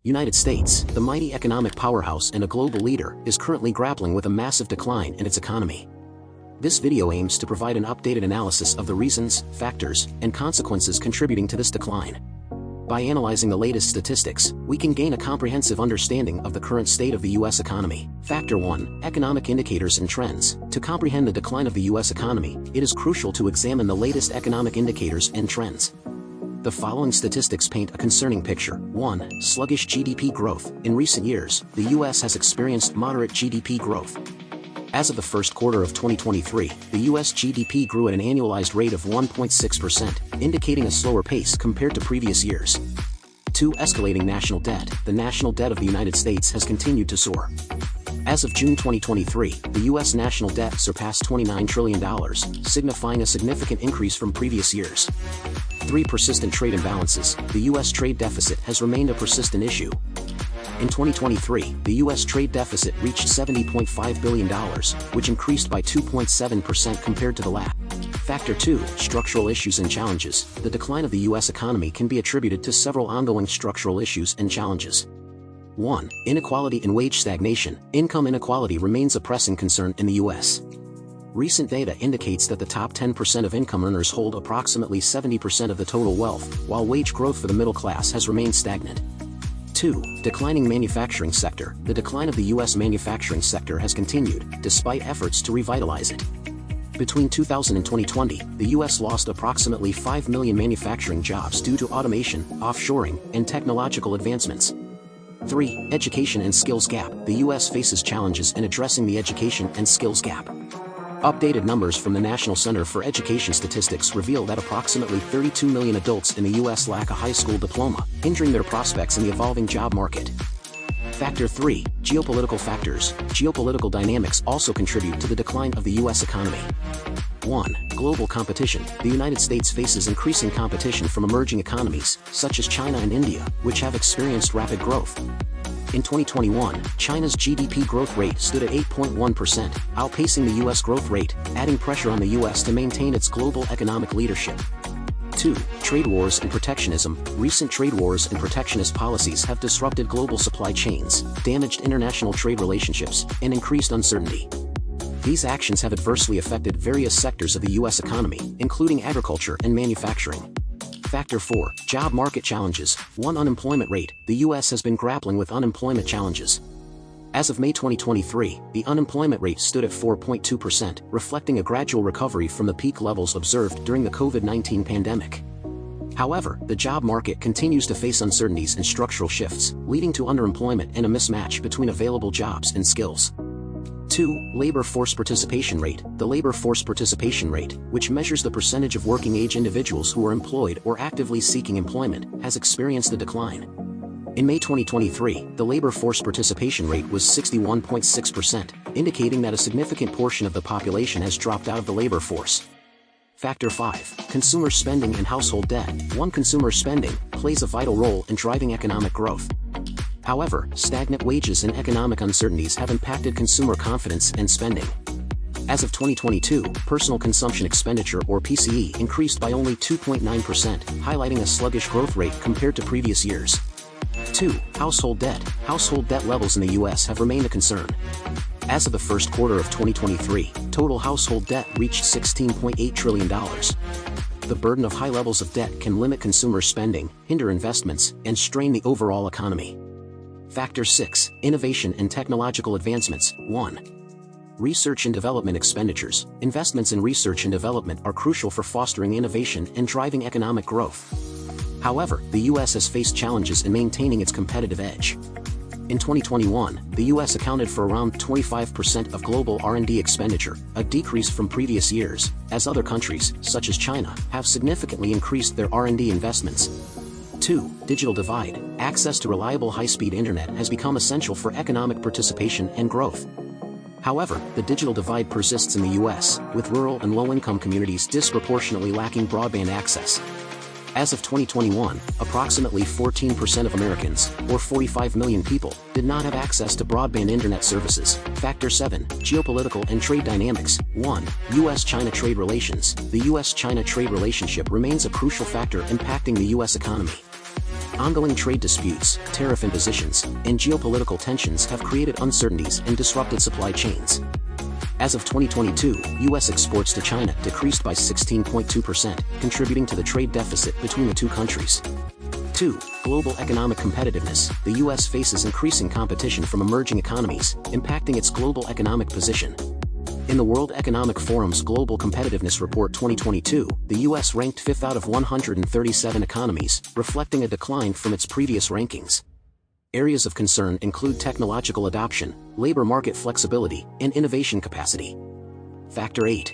United States, the mighty economic powerhouse and a global leader, is currently grappling with a massive decline in its economy. This video aims to provide an updated analysis of the reasons, factors, and consequences contributing to this decline. By analyzing the latest statistics, we can gain a comprehensive understanding of the current state of the U.S. economy. Factor 1. Economic indicators and trends. To comprehend the decline of the U.S. economy, it is crucial to examine the latest economic indicators and trends. The following statistics paint a concerning picture. 1. Sluggish GDP growth. In recent years, the U.S. has experienced moderate GDP growth. As of the first quarter of 2023, the U.S. GDP grew at an annualized rate of 1.6%, indicating a slower pace compared to previous years. 2. Escalating national debt. The national debt of the United States has continued to soar. As of June 2023, the U.S. national debt surpassed $29 trillion, signifying a significant increase from previous years. 3. Persistent trade imbalances. The U.S. trade deficit has remained a persistent issue. In 2023, the U.S. trade deficit reached $70.5 billion, which increased by 2.7% compared to the last. Factor 2. Structural issues and challenges. The decline of the U.S. economy can be attributed to several ongoing structural issues and challenges. 1. Inequality and wage stagnation. Income inequality remains a pressing concern in the U.S. Recent data indicates that the top 10% of income earners hold approximately 70% of the total wealth, while wage growth for the middle class has remained stagnant. 2. Declining manufacturing sector. The decline of the U.S. manufacturing sector has continued, despite efforts to revitalize it. Between 2000 and 2020, the U.S. lost approximately 5 million manufacturing jobs due to automation, offshoring, and technological advancements. 3. Education and skills gap. The U.S. faces challenges in addressing the education and skills gap. Updated numbers from the National Center for Education Statistics reveal that approximately 32 million adults in the U.S. lack a high school diploma, hindering their prospects in the evolving job market. Factor 3. Geopolitical factors. Geopolitical dynamics also contribute to the decline of the U.S. economy. 1. Global competition. The United States faces increasing competition from emerging economies, such as China and India, which have experienced rapid growth. In 2021, China's GDP growth rate stood at 8.1%, outpacing the U.S. growth rate, adding pressure on the U.S. to maintain its global economic leadership. 2. Trade wars and protectionism. Recent trade wars and protectionist policies have disrupted global supply chains, damaged international trade relationships, and increased uncertainty. These actions have adversely affected various sectors of the U.S. economy, including agriculture and manufacturing. Factor 4. Job market challenges. 1. Unemployment rate. The U.S. has been grappling with unemployment challenges. As of May 2023, the unemployment rate stood at 4.2%, reflecting a gradual recovery from the peak levels observed during the COVID-19 pandemic. However, the job market continues to face uncertainties and structural shifts, leading to underemployment and a mismatch between available jobs and skills. 2. Labor force participation rate. The labor force participation rate, which measures the percentage of working-age individuals who are employed or actively seeking employment, has experienced a decline. In May 2023, the labor force participation rate was 61.6%, indicating that a significant portion of the population has dropped out of the labor force. Factor 5. Consumer spending and household debt. 1. Consumer spending plays a vital role in driving economic growth. However, stagnant wages and economic uncertainties have impacted consumer confidence and spending. As of 2022, personal consumption expenditure or PCE increased by only 2.9%, highlighting a sluggish growth rate compared to previous years. 2. Household debt. Household debt levels in the U.S. have remained a concern. As of the first quarter of 2023, total household debt reached $16.8 trillion. The burden of high levels of debt can limit consumer spending, hinder investments, and strain the overall economy. Factor 6. Innovation and technological advancements. 1. Research and development expenditures. Investments in research and development are crucial for fostering innovation and driving economic growth. However, the U.S. has faced challenges in maintaining its competitive edge. In 2021, the U.S. accounted for around 25% of global R&D expenditure, a decrease from previous years, as other countries, such as China, have significantly increased their R&D investments. 2. Digital divide. Access to reliable high-speed internet has become essential for economic participation and growth. However, the digital divide persists in the U.S., with rural and low-income communities disproportionately lacking broadband access. As of 2021, approximately 14% of Americans, or 45 million people, did not have access to broadband internet services. Factor 7. Geopolitical and trade dynamics. 1. U.S.-China trade relations. The U.S.-China trade relationship remains a crucial factor impacting the U.S. economy. Ongoing trade disputes, tariff impositions, and geopolitical tensions have created uncertainties and disrupted supply chains. As of 2022, U.S. exports to China decreased by 16.2%, contributing to the trade deficit between the two countries. 2. Global economic competitiveness. The U.S. faces increasing competition from emerging economies, impacting its global economic position. In the World Economic Forum's Global Competitiveness Report 2022, the U.S. ranked 5th out of 137 economies, reflecting a decline from its previous rankings. Areas of concern include technological adoption, labor market flexibility, and innovation capacity. Factor 8.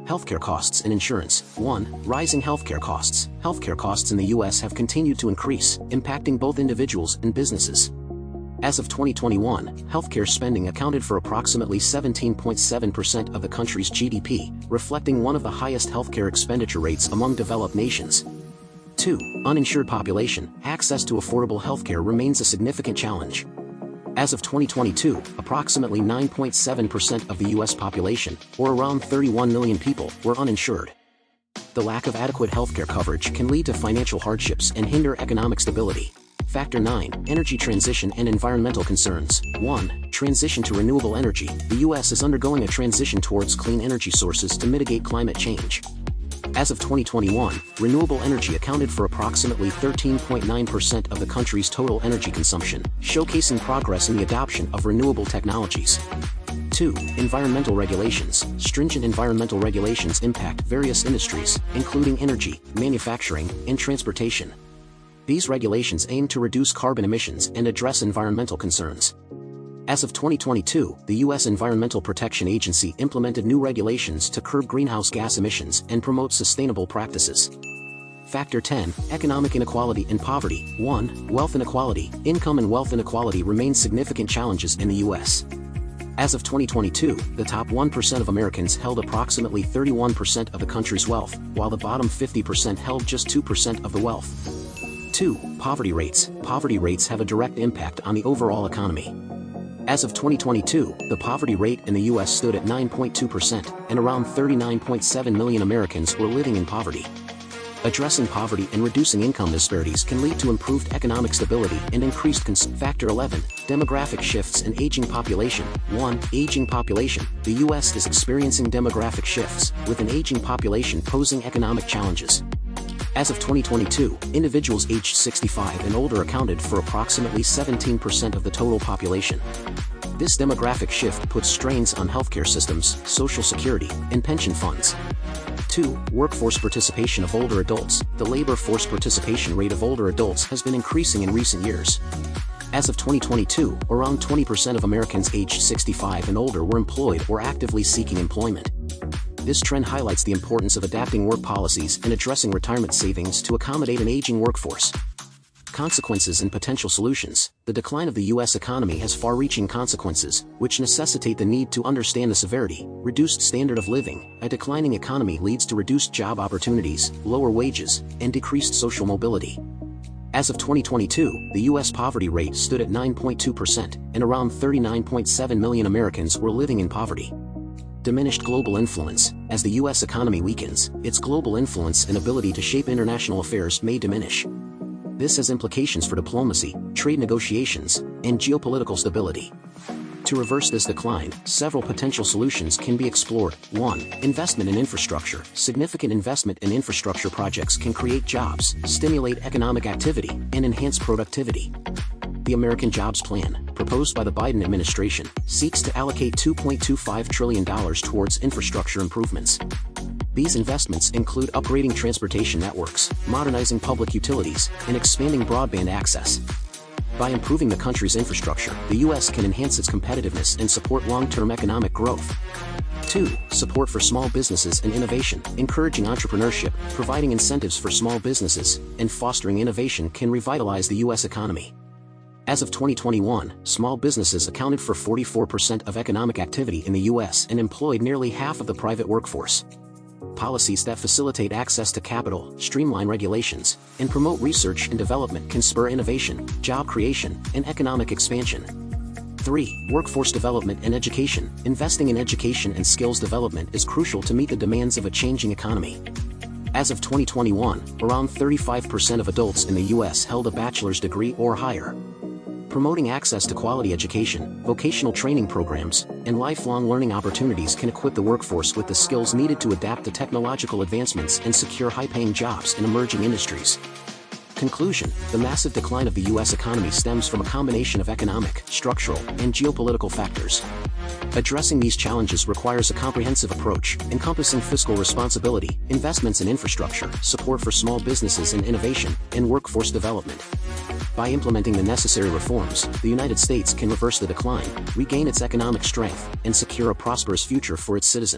Healthcare costs and insurance. 1. Rising healthcare costs. Healthcare costs in the U.S. have continued to increase, impacting both individuals and businesses. As of 2021, healthcare spending accounted for approximately 17.7% of the country's GDP, reflecting one of the highest healthcare expenditure rates among developed nations. 2. Uninsured population. Access to affordable healthcare remains a significant challenge. As of 2022, approximately 9.7% of the U.S. population, or around 31 million people, were uninsured. The lack of adequate healthcare coverage can lead to financial hardships and hinder economic stability. Factor 9. Energy transition and environmental concerns. 1. Transition to renewable energy. The U.S. is undergoing a transition towards clean energy sources to mitigate climate change. As of 2021, renewable energy accounted for approximately 13.9% of the country's total energy consumption, showcasing progress in the adoption of renewable technologies. 2. Environmental regulations. Stringent environmental regulations impact various industries, including energy, manufacturing, and transportation. These regulations aim to reduce carbon emissions and address environmental concerns. As of 2022, the U.S. Environmental Protection Agency implemented new regulations to curb greenhouse gas emissions and promote sustainable practices. Factor 10. Economic inequality and poverty. 1. Wealth inequality. Income and wealth inequality remain significant challenges in the U.S. As of 2022, the top 1% of Americans held approximately 31% of the country's wealth, while the bottom 50% held just 2% of the wealth. 2. Poverty rates. Poverty rates have a direct impact on the overall economy. As of 2022, the poverty rate in the U.S. stood at 9.2%, and around 39.7 million Americans were living in poverty. Addressing poverty and reducing income disparities can lead to improved economic stability and increased Factor 11. Demographic shifts and aging population. 1. Aging population. The U.S. is experiencing demographic shifts, with an aging population posing economic challenges. As of 2022, individuals aged 65 and older accounted for approximately 17% of the total population. This demographic shift puts strains on healthcare systems, social security, and pension funds. 2. Workforce participation of older adults. The labor force participation rate of older adults has been increasing in recent years. As of 2022, around 20% of Americans aged 65 and older were employed or actively seeking employment. This trend highlights the importance of adapting work policies and addressing retirement savings to accommodate an aging workforce. Consequences and potential solutions. The decline of the U.S. economy has far-reaching consequences, which necessitate the need to understand the severity. Reduced standard of living. A declining economy leads to reduced job opportunities, lower wages, and decreased social mobility. As of 2022, the U.S. poverty rate stood at 9.2%, and around 39.7 million Americans were living in poverty. Diminished global influence. As the U.S. economy weakens, its global influence and ability to shape international affairs may diminish. This has implications for diplomacy, trade negotiations, and geopolitical stability. To reverse this decline, several potential solutions can be explored. 1. Investment in infrastructure. Significant investment in infrastructure projects can create jobs, stimulate economic activity, and enhance productivity. The American Jobs Plan, proposed by the Biden administration, seeks to allocate $2.25 trillion towards infrastructure improvements. These investments include upgrading transportation networks, modernizing public utilities, and expanding broadband access. By improving the country's infrastructure, the U.S. can enhance its competitiveness and support long-term economic growth. 2. Support for small businesses and innovation. Encouraging entrepreneurship, providing incentives for small businesses, and fostering innovation can revitalize the U.S. economy. As of 2021, small businesses accounted for 44% of economic activity in the U.S. and employed nearly half of the private workforce. Policies that facilitate access to capital, streamline regulations, and promote research and development can spur innovation, job creation, and economic expansion. 3. Workforce development and education. Investing in education and skills development is crucial to meet the demands of a changing economy. As of 2021, around 35% of adults in the U.S. held a bachelor's degree or higher. Promoting access to quality education, vocational training programs, and lifelong learning opportunities can equip the workforce with the skills needed to adapt to technological advancements and secure high-paying jobs in emerging industries. Conclusion: the massive decline of the U.S. economy stems from a combination of economic, structural, and geopolitical factors. Addressing these challenges requires a comprehensive approach, encompassing fiscal responsibility, investments in infrastructure, support for small businesses and innovation, and workforce development. By implementing the necessary reforms, the United States can reverse the decline, regain its economic strength, and secure a prosperous future for its citizens.